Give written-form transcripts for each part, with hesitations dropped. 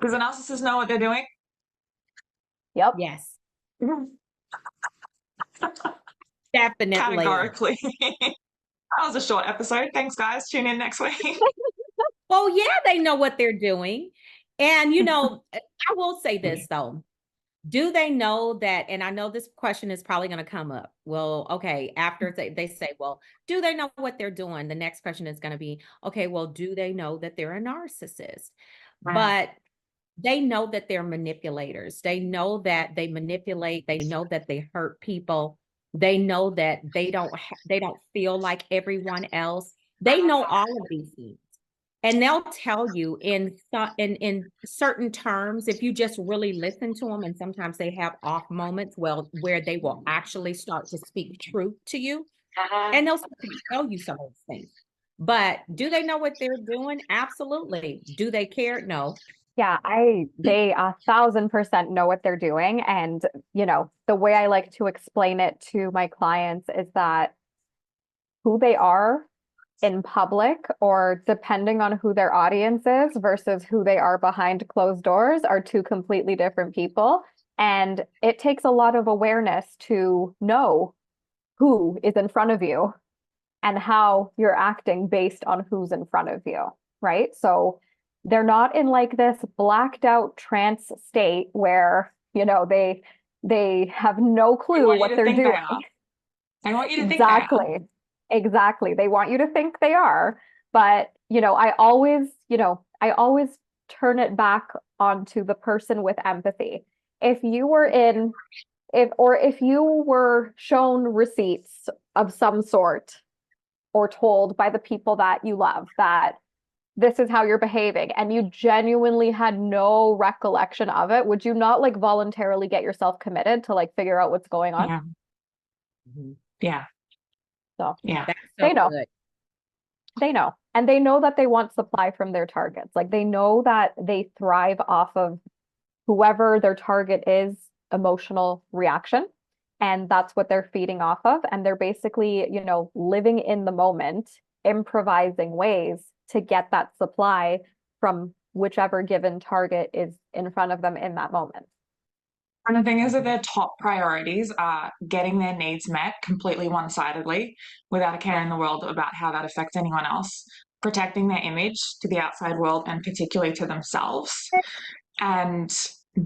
Does a narcissist know what they're doing? Yep. Yes, definitely. Categorically. That was a short episode. Thanks, guys. Tune in next week. Oh, yeah, they know what they're doing. And, I will say this, though. Do they know that? And I know this question is probably going to come up. Well, okay, after they say, well, do they know what they're doing? The next question is going to be, okay, well, do they know that they're a narcissist? But they know that they're manipulators. They know that they manipulate. They know that they hurt people. They know that they don't feel like everyone else. They know all of these things. And they'll tell you in certain terms, if you just really listen to them, and sometimes they have off moments, where they will actually start to speak truth to you, and they'll tell you some of those things. But do they know what they're doing? Absolutely. Do they care? No. Yeah, they 1,000% know what they're doing. And, the way I like to explain it to my clients is that who they are in public, or depending on who their audience is versus who they are behind closed doors, are two completely different people. And it takes a lot of awareness to know who is in front of you and how you're acting based on who's in front of you, right? So they're not in like this blacked out trance state where, they have no clue what they're doing. I want you to think they are. Exactly. They want you to think they are, but I always turn it back onto the person with empathy. If you were shown receipts of some sort, or told by the people that you love that this is how you're behaving, and you genuinely had no recollection of it, would you not like voluntarily get yourself committed to like figure out what's going on? Yeah. Yeah. So yeah, they know. Good. They know. And they know that they want supply from their targets. Like they know that they thrive off of whoever their target is emotional reaction. And that's what they're feeding off of. And they're basically, living in the moment, improvising ways to get that supply from whichever given target is in front of them in that moment. And the thing is that their top priorities are getting their needs met completely one-sidedly, without a care in the world about how that affects anyone else, protecting their image to the outside world and particularly to themselves. And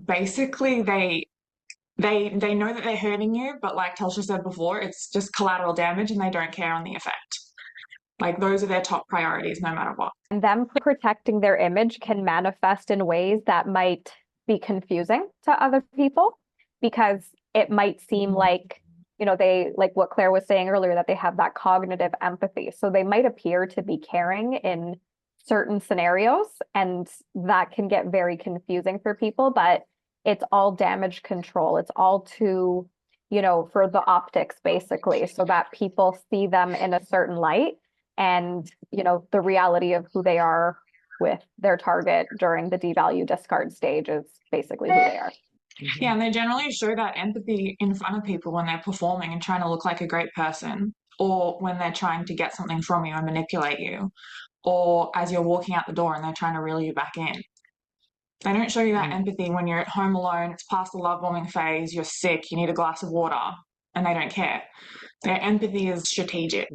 basically they know that they're hurting you, but like Telsha said before, it's just collateral damage and they don't care on the effect. Like those are their top priorities no matter what. And them protecting their image can manifest in ways that might be confusing to other people, because it might seem like, they, like what Claire was saying earlier, that they have that cognitive empathy. So they might appear to be caring in certain scenarios, and that can get very confusing for people, but it's all damage control. It's all to, for the optics, basically, so that people see them in a certain light, and, the reality of who they are with their target during the devalue discard stage is basically who they are. Yeah, and they generally show that empathy in front of people when they're performing and trying to look like a great person, or when they're trying to get something from you and manipulate you, or as you're walking out the door and they're trying to reel you back in. They don't show you that empathy when you're at home alone, it's past the love bombing phase, you're sick, you need a glass of water, and they don't care. Their empathy is strategic.